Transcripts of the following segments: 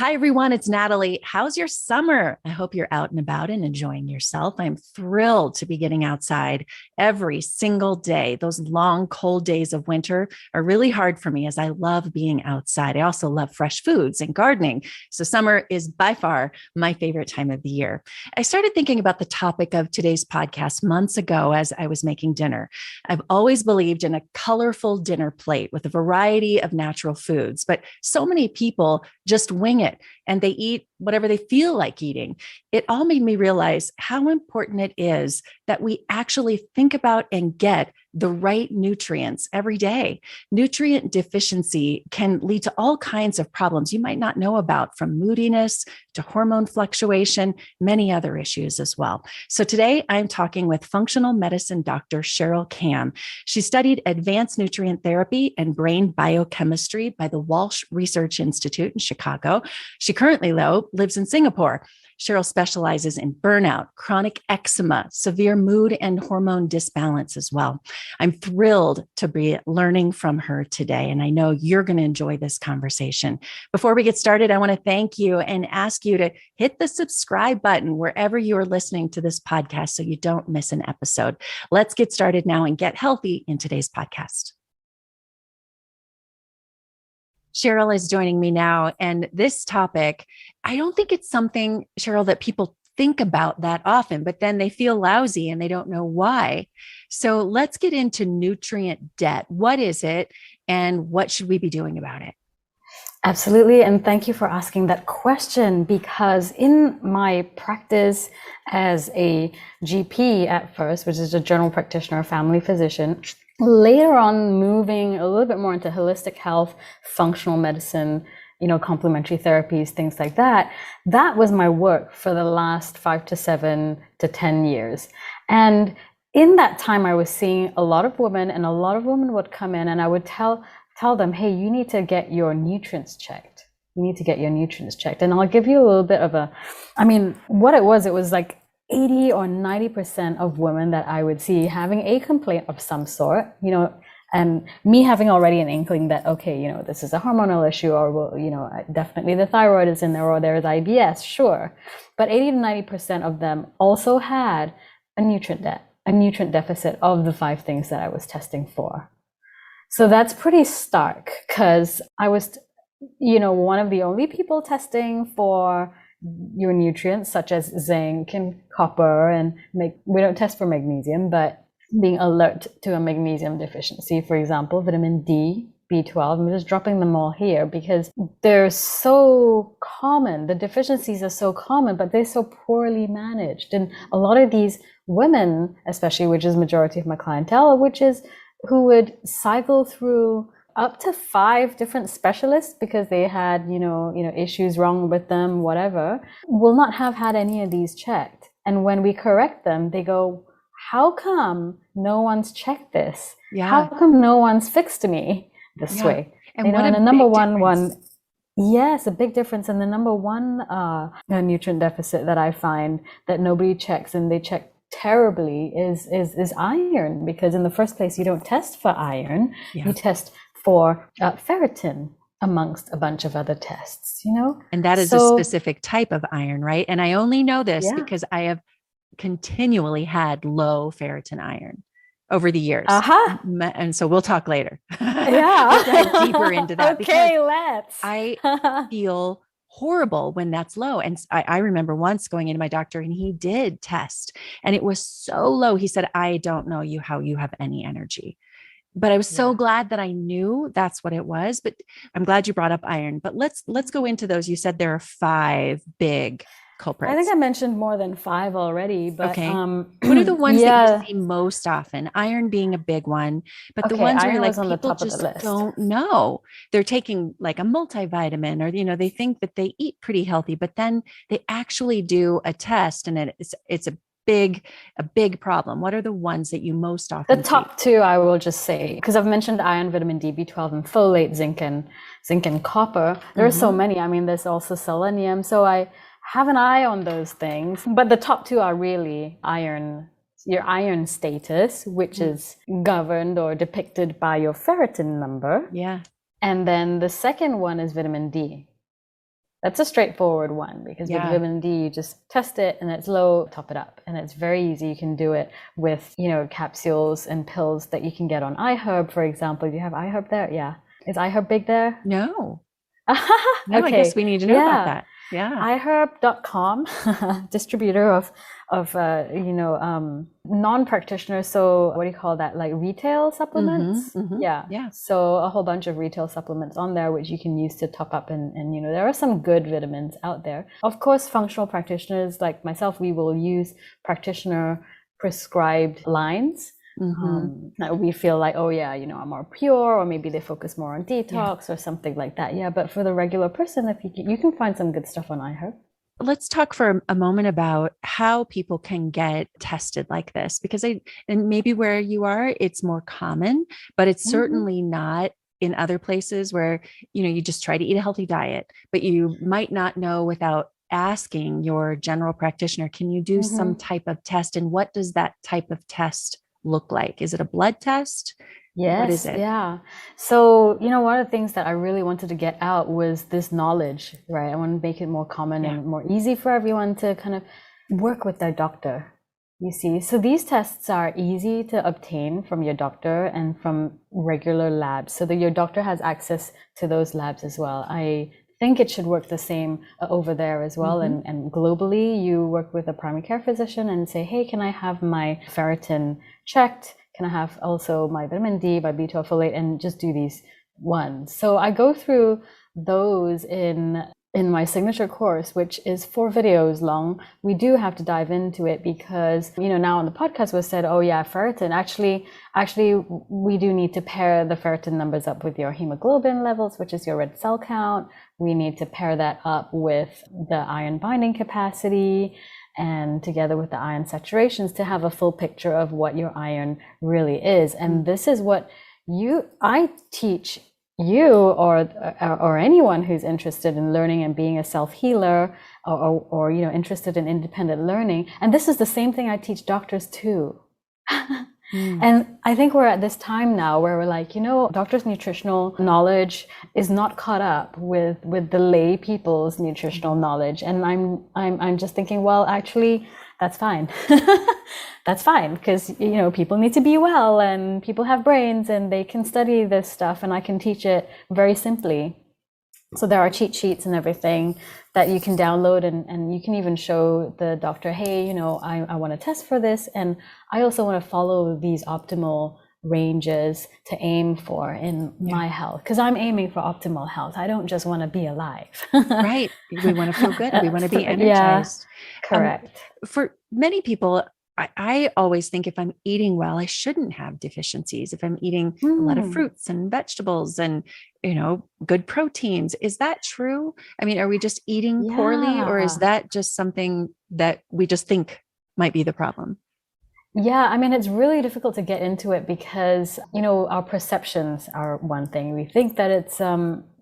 Hi, everyone. It's Natalie. How's your summer? I hope you're out and about and enjoying yourself. I'm thrilled to be getting outside every single day. Those long, cold days of winter are really hard for me as I love being outside. I also love fresh foods and gardening. So, summer is by far my favorite time of the year. I started thinking about the topic of today's podcast months ago as I was making dinner. I've always believed in a colorful dinner plate with a variety of natural foods, but so many people just wing it and they eat whatever they feel like eating. It all made me realize how important it is that we actually think about and get the right nutrients every day. Nutrient deficiency can lead to all kinds of problems you might not know about, from moodiness to hormone fluctuation, many other issues as well. So today I'm talking with functional medicine doctor Cheryl Kam. She studied advanced nutrient therapy and brain biochemistry by the Walsh Research Institute in Chicago. She currently, though, lives in Singapore. Cheryl specializes in burnout, chronic eczema, severe mood and hormone disbalance as well. I'm thrilled to be learning from her today, and I know you're going to enjoy this conversation. Before we get started, I want to thank you and ask you to hit the subscribe button wherever you are listening to this podcast so you don't miss an episode. Let's get started now and get healthy in today's podcast. Cheryl is joining me now. And this topic, I don't think it's something, Cheryl, that people think about that often, but then they feel lousy and they don't know why. So let's get into nutrient debt. What is it and what should we be doing about it? Absolutely. And thank you for asking that question, because in my practice as a GP at first, which is a general practitioner, family physician, later on moving a little bit more into holistic health, functional medicine, complementary therapies, things like that. That was my work for the last 5 to 7 to 10 years. And in that time, I was seeing a lot of women, and a lot of women would come in and I would tell them, hey, you need to get your nutrients checked. You need to get your nutrients checked. And I'll give you a little bit of what it was like 80 or 90% of women that I would see having a complaint of some sort, and me having already an inkling that, okay, this is a hormonal issue, or, definitely the thyroid is in there, or there's IBS, sure. But 80 to 90% of them also had a nutrient deficit of the 5 things that I was testing for. So that's pretty stark, because I was, one of the only people testing for your nutrients such as zinc and copper, and we don't test for magnesium, but being alert to a magnesium deficiency, for example, vitamin D, B12, I'm just dropping them all here because they're so common. The deficiencies are so common, but they're so poorly managed. And a lot of these women, especially, which is majority of my clientele, who would cycle through up to 5 different specialists because they had, issues wrong with them, whatever, will not have had any of these checked. And when we correct them, they go, how come no one's checked this? Yeah. How come no one's fixed me this way? And what the number one, yes, a big difference. And the number one nutrient deficit that I find that nobody checks, and they check terribly, is iron, because in the first place, you don't test for iron, you test for ferritin amongst a bunch of other tests, And that is a specific type of iron, right? And I only know this because I have continually had low ferritin iron over the years. And so we'll talk later. Yeah. We'll dive deeper into that. Okay, let's. I feel horrible when that's low. And I remember once going into my doctor and he did test and it was so low. He said, I don't know how you have any energy. But I was so glad that I knew that's what it was. But I'm glad you brought up iron. But let's go into those. You said there are 5 big culprits. I think I mentioned more than 5 already. But okay. What are the ones that you see most often? Iron being a big one, but the ones where like people just don't know. They're taking like a multivitamin, or they think that they eat pretty healthy, but then they actually do a test and it's a big problem. What are the ones that you most often The top see? 2, I will just say, because I've mentioned iron, vitamin D, B12, and folate, zinc and copper. There are so many. There's also selenium. So I have an eye on those things. But the top 2 are really your iron status, which is governed or depicted by your ferritin number. Yeah. And then the second one is vitamin D. That's a straightforward one, because with vitamin D, you just test it and it's low, top it up. And it's very easy. You can do it with, capsules and pills that you can get on iHerb, for example. Do you have iHerb there? Yeah. Is iHerb big there? No. No, Okay. I guess we need to know about that. Yeah. iHerb.com, distributor of non-practitioners. So what do you call that? Like retail supplements? Yeah. So a whole bunch of retail supplements on there, which you can use to top up. And there are some good vitamins out there. Of course, functional practitioners like myself, we will use practitioner prescribed lines. We feel like, I'm more pure, or maybe they focus more on detox or something like that. Yeah, but for the regular person, if you can find some good stuff on iHerb. Let's talk for a moment about how people can get tested like this, because and maybe where you are, it's more common, but it's certainly not in other places where, you just try to eat a healthy diet, but you might not know without asking your general practitioner, can you do some type of test? And what does that type of test look like? Is it a blood test? Yes. What is it? Yeah. So, one of the things that I really wanted to get out was this knowledge, right? I want to make it more common and more easy for everyone to kind of work with their doctor, you see. So these tests are easy to obtain from your doctor and from regular labs, so that your doctor has access to those labs as well. I think it should work the same over there as well. And globally, you work with a primary care physician and say, hey, can I have my ferritin checked? Can I have also my vitamin D, my B12 folate, and just do these ones? So I go through those in my signature course, which is 4 videos long. We do have to dive into it because, now on the podcast was said, ferritin. Actually, we do need to pair the ferritin numbers up with your hemoglobin levels, which is your red cell count. We need to pair that up with the iron binding capacity and together with the iron saturations to have a full picture of what your iron really is. And this is what I teach you or anyone who's interested in learning and being a self-healer or interested in independent learning. And this is the same thing I teach doctors too. And I think we're at this time now where we're like, doctors' nutritional knowledge is not caught up with the lay people's nutritional knowledge. And I'm just thinking, well, actually, that's fine. That's fine, because people need to be well, and people have brains, and they can study this stuff, and I can teach it very simply. So there are cheat sheets and everything that you can download, and you can even show the doctor, hey, I want to test for this, and I also want to follow these optimal ranges to aim for in my health, because I'm aiming for optimal health. I don't just want to be alive. Right. We want to feel good. We want to be energized. Correct. For many people, I always think if I'm eating well, I shouldn't have deficiencies. If I'm eating a lot of fruits and vegetables and, good proteins, is that true? I mean, are we just eating poorly, or is that just something that we just think might be the problem? Yeah, I mean, it's really difficult to get into it because, our perceptions are one thing. We think that it's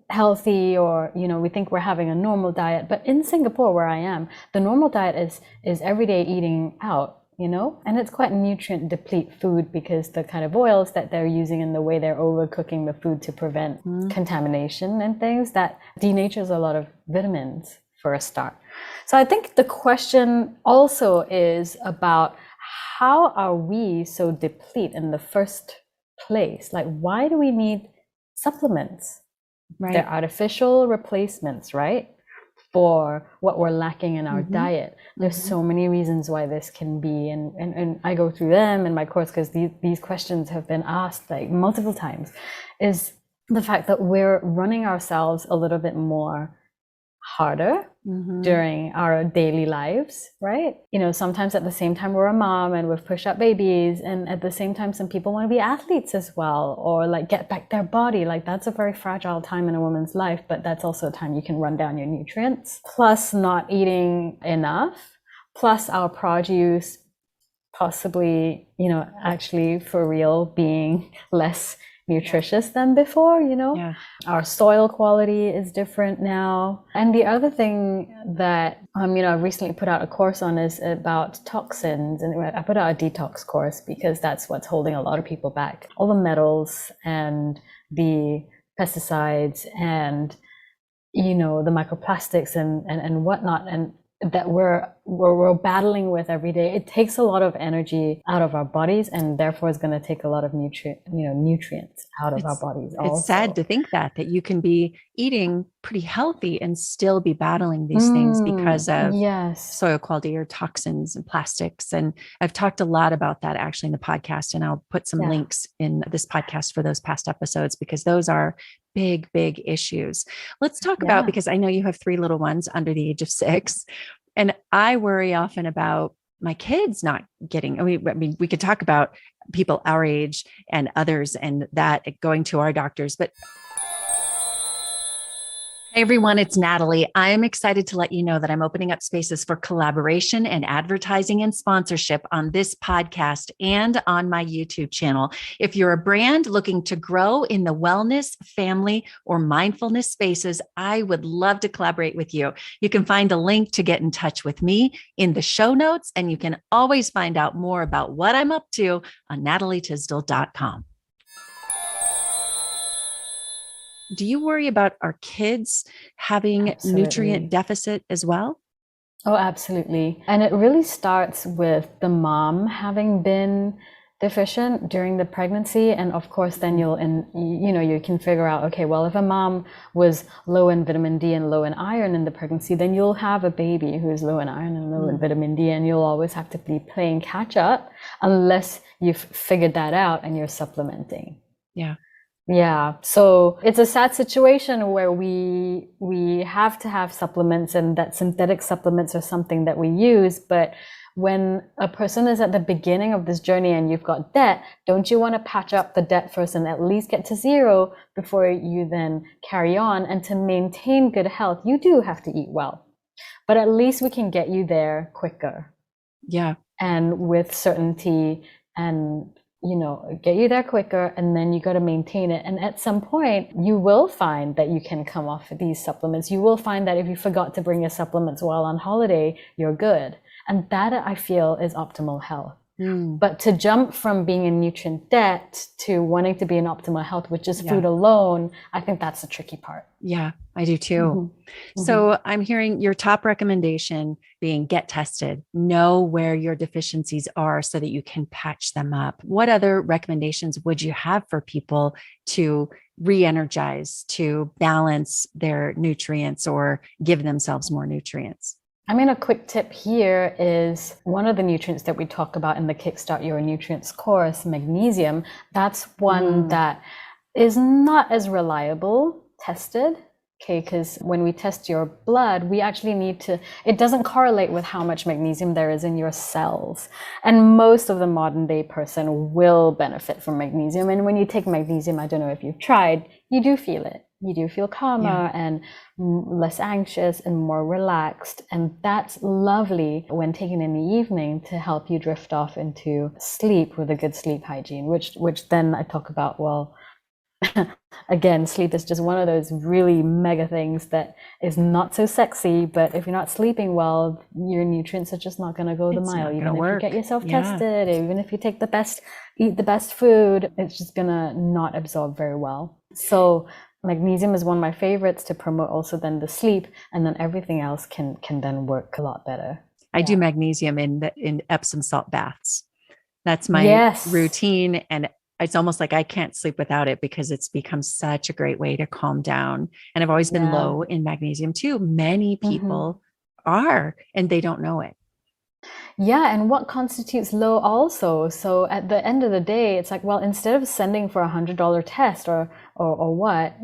healthy, or, we think we're having a normal diet. But in Singapore, where I am, the normal diet is everyday eating out. And it's quite nutrient deplete food because the kind of oils that they're using and the way they're overcooking the food to prevent contamination and things, that denatures a lot of vitamins for a start. So I think the question also is about how are we so deplete in the first place? Like, why do we need supplements? Right. They're artificial replacements, right? For what we're lacking in our diet. There's so many reasons why this can be, and I go through them in my course because these questions have been asked like multiple times. Is the fact that we're running ourselves a little bit more harder during our daily lives, right? Sometimes at the same time we're a mom and we've pushed out babies, and at the same time some people want to be athletes as well, or like get back their body. Like that's a very fragile time in a woman's life, but that's also a time you can run down your nutrients. Plus not eating enough, plus our produce possibly, actually for real being less nutritious than before. Our soil quality is different now. And the other thing that I've recently put out a course on is about toxins, and I put out a detox course because that's what's holding a lot of people back. All the metals and the pesticides and the microplastics and whatnot, and that we're battling with every day. It takes a lot of energy out of our bodies, and therefore is going to take a lot of nutrients out of our bodies also. It's sad to think that you can be eating pretty healthy and still be battling these things because of soil quality or toxins and plastics. And I've talked a lot about that actually in the podcast, and I'll put some links in this podcast for those past episodes, because those are big, big issues. Let's talk about, because I know you have 3 little ones under the age of 6, and I worry often about my kids not getting, I mean, we could talk about people our age and others and that going to our doctors, but hey everyone, it's Natalie. I am excited to let you know that I'm opening up spaces for collaboration and advertising and sponsorship on this podcast and on my YouTube channel. If you're a brand looking to grow in the wellness, family, or mindfulness spaces, I would love to collaborate with you. You can find a link to get in touch with me in the show notes, and you can always find out more about what I'm up to on natalietysdal.com. Do you worry about our kids having nutrient deficit as well? Oh, absolutely. And it really starts with the mom having been deficient during the pregnancy. And of course, then you can figure out, okay, well, if a mom was low in vitamin D and low in iron in the pregnancy, then you'll have a baby who's low in iron and low in vitamin D, and you'll always have to be playing catch up unless you've figured that out and you're supplementing. Yeah, so it's a sad situation where we have to have supplements, and that synthetic supplements are something that we use. But when a person is at the beginning of this journey and you've got debt, don't you want to patch up the debt first and at least get to 0 before you then carry on? And to maintain good health, you do have to eat well, but at least we can get you there quicker. Yeah. And with certainty, and get you there quicker, and then you got to maintain it. And at some point, you will find that you can come off these supplements. You will find that if you forgot to bring your supplements while on holiday, you're good. And that, I feel, is optimal health. But to jump from being in nutrient debt to wanting to be in optimal health with just food alone, I think that's the tricky part. Yeah, I do too. So I'm hearing your top recommendation being get tested, know where your deficiencies are so that you can patch them up. What other recommendations would you have for people to re-energize, to balance their nutrients or give themselves more nutrients? I mean, a quick tip here is one of the nutrients that we talk about in the Kickstart Your Nutrients course, magnesium. That's one that is not as reliable tested. Okay, because when we test your blood, we actually need to, it doesn't correlate with how much magnesium there is in your cells. And most of the modern day person will benefit from magnesium. And when you take magnesium, I don't know if you've tried, you do feel it. You do feel calmer and less anxious and more relaxed. And that's lovely when taken in the evening to help you drift off into sleep with a good sleep hygiene, which then I talk about, well, again, sleep is just one of those really mega things that is not so sexy, but if you're not sleeping well, your nutrients are just not going to go the mile. Even if you get yourself tested, even if you eat the best food, it's just going to not absorb very well. So magnesium is one of my favorites to promote also then the sleep, and then everything else can then work a lot better. I do magnesium in Epsom salt baths. That's my routine, and it's almost like I can't sleep without it because it's become such a great way to calm down. And I've always been low in magnesium too. Many people are, and they don't know it. Yeah, and what constitutes low also? So at the end of the day, it's like, well, instead of sending for $100 test or what,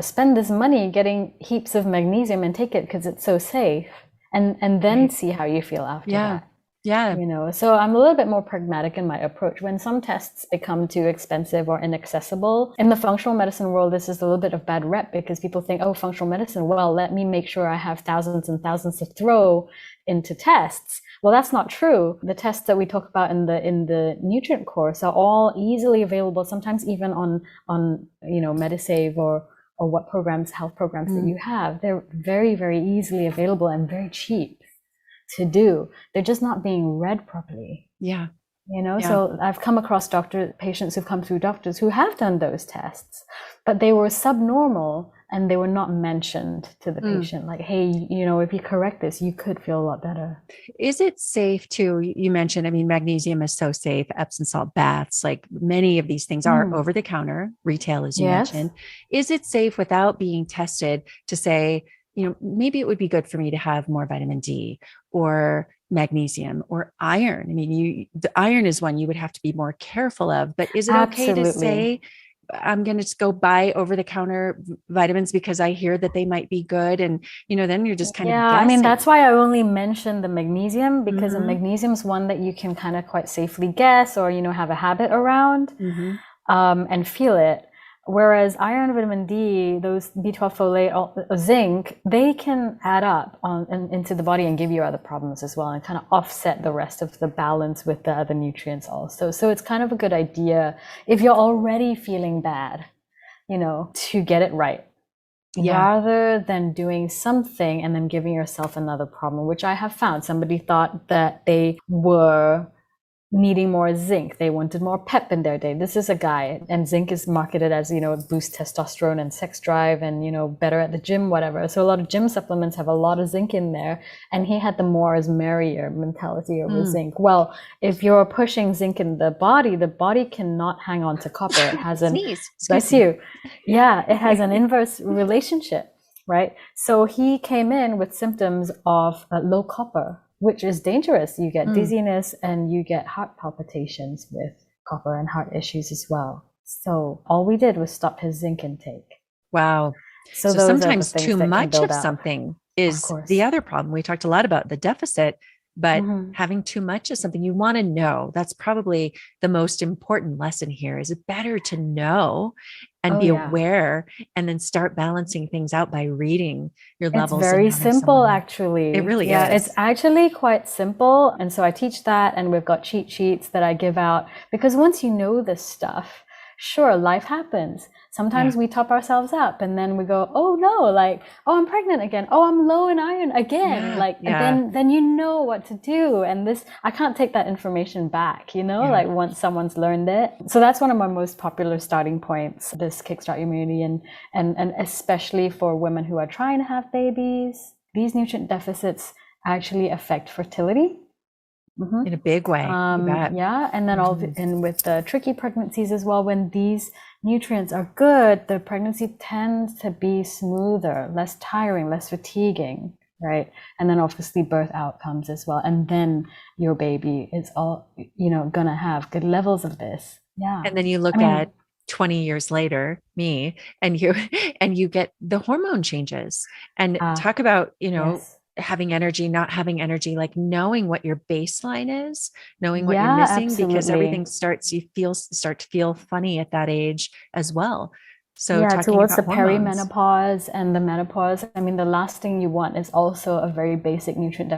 spend this money getting heaps of magnesium and take it because it's so safe, and then see how you feel after that. Yeah. So I'm a little bit more pragmatic in my approach. When some tests become too expensive or inaccessible, in the functional medicine world, this is a little bit of bad rep because people think, oh, functional medicine, well, let me make sure I have thousands and thousands to throw into tests. Well, that's not true. The tests that we talk about in the nutrient course are all easily available, sometimes even on Medisave or what health programs that you have. They're very, very easily available and very cheap to do. They're just not being read properly. So I've come across patients who've come through doctors who have done those tests, but they were subnormal and they were not mentioned to the patient, like, hey, you know, if you correct this, you could feel a lot better. Is it safe to, you mentioned, I mean, magnesium is so safe, Epsom salt baths, like many of these things are over the counter, retail, as you Yes. mentioned. Is it safe without being tested to say, you know, maybe it would be good for me to have more vitamin D or magnesium or iron? I mean, the iron is one you would have to be more careful of, but is it okay to say, I'm going to just go buy over the counter vitamins because I hear that they might be good? And, you know, then you're just kind of guessing. I mean, that's why I only mentioned the magnesium, because the magnesium is one that you can kind of quite safely guess, or, you know, have a habit around and feel it. Whereas iron, vitamin D, those B12 folate, zinc, they can add up into the body and give you other problems as well, and kind of offset the rest of the balance with the other nutrients also. So it's kind of a good idea, if you're already feeling bad, you know, to get it right. Rather than doing something and then giving yourself another problem, which I have found. Somebody thought that they were needing more zinc. They wanted more pep in their day. This is a guy, and zinc is marketed as, you know, boost testosterone and sex drive and, you know, better at the gym, whatever. So a lot of gym supplements have a lot of zinc in there, and he had the more is merrier mentality over zinc. Well, if you're pushing zinc in the body cannot hang on to copper. It has an bless you. Yeah, it has an inverse relationship, right? So he came in with symptoms of low copper, which is dangerous. You get dizziness and you get heart palpitations with copper, and heart issues as well. So all we did was stop his zinc intake. Wow. So sometimes too much of something is the other problem. We talked a lot about the deficit, but having too much of something, you want to know. That's probably the most important lesson here. Is it better to know and be aware, and then start balancing things out by reading your levels? It's very simple, actually. It really is. It's actually quite simple. And so I teach that, and we've got cheat sheets that I give out, because once you know this stuff, sure, life happens. Sometimes we top ourselves up, and then we go, oh no, like, oh, I'm pregnant again. Oh, I'm low in iron again. And then you know what to do. And this, I can't take that information back, you know, like once someone's learned it. So that's one of my most popular starting points, this Kickstart Your Immunity, and especially for women who are trying to have babies. These nutrient deficits actually affect fertility. In a big way. And then and with the tricky pregnancies as well, when these nutrients are good, the pregnancy tends to be smoother, less tiring, less fatiguing, right? And then obviously birth outcomes as well. And then your baby is all, you know, gonna have good levels of this. Yeah. And then you look at 20 years later, me, and you get the hormone changes, and talk about, you know, having energy, not having energy, like knowing what your baseline is, knowing what you're missing, because everything start to feel funny at that age as well. So towards the perimenopause and the menopause, I mean, the last thing you want is also a very basic nutrient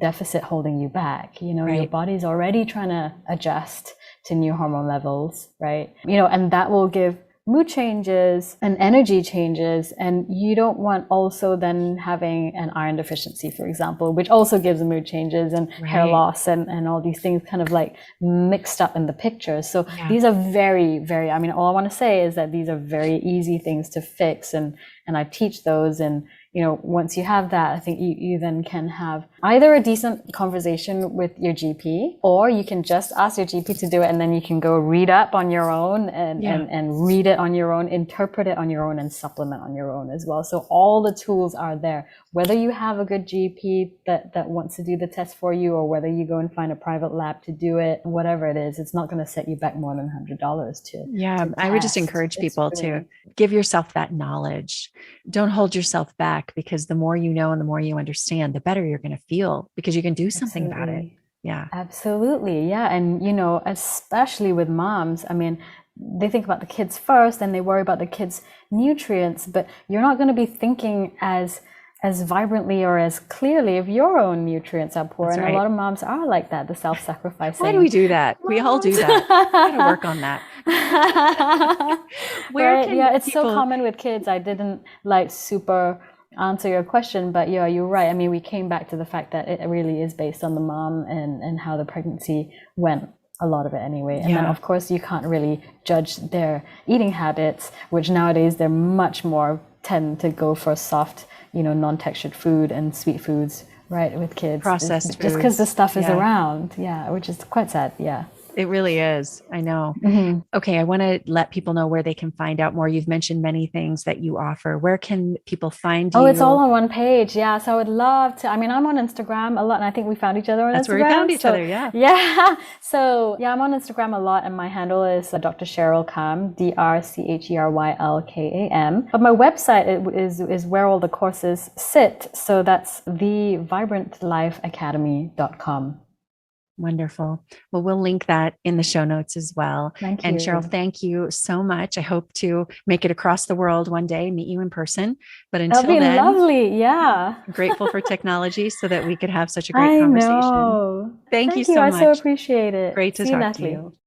deficit holding you back. You know, your body's already trying to adjust to new hormone levels, right? You know, and that will give mood changes and energy changes, and you don't want also then having an iron deficiency, for example, which also gives mood changes and hair loss and all these things kind of like mixed up in the picture. So these are very, very, I mean, all I want to say is that these are very easy things to fix, and I teach those. And you know, once you have that, I think you then can have either a decent conversation with your GP, or you can just ask your GP to do it, and then you can go read up on your own and read it on your own, interpret it on your own, and supplement on your own as well. So all the tools are there. Whether you have a good GP that wants to do the test for you, or whether you go and find a private lab to do it, whatever it is, it's not going to set you back more than $100 to I would just encourage people to give yourself that knowledge. Don't hold yourself back, because the more you know and the more you understand, the better you're going to feel, because you can do something about it. Absolutely. And you know, especially with moms, I mean, they think about the kids first and they worry about the kids' nutrients, but you're not going to be thinking as vibrantly or as clearly if your own nutrients are poor. A lot of moms are like that, the self-sacrificing. Why do we do that? Moms. We all do that. We gotta work on that. It's so common with kids. I didn't like super answer your question, but you're right. I mean, we came back to the fact that it really is based on the mom and how the pregnancy went, a lot of it anyway. And then of course you can't really judge their eating habits, which nowadays they're much more tend to go for soft, non-textured food and sweet foods, right, with kids. Processed just because the foods. stuff is Yeah. around, which is quite sad. Yeah. It really is. I know. Mhm. Okay, I want to let people know where they can find out more. You've mentioned many things that you offer. Where can people find Oh, it's all you? on one page. Yeah. So I would love to. I mean, I'm on Instagram a lot, and I think we found each other on That's Instagram. where we found each So, other. Yeah. yeah. So, yeah, I'm on Instagram a lot, and my handle is Dr. Cheryl Kam, DrCherylKam. But my website is where all the courses sit. So that's thevibrantlifeacademy.com. Wonderful. Well, we'll link that in the show notes as well. Thank And you. Cheryl, thank you so much. I hope to make it across the world one day, meet you in person. But until That'll be then, lovely. Yeah. grateful for technology so that we could have such a great I conversation. know. Thank you Thank you. so I so much. appreciate it. Great to See you, talk to Natalie. you.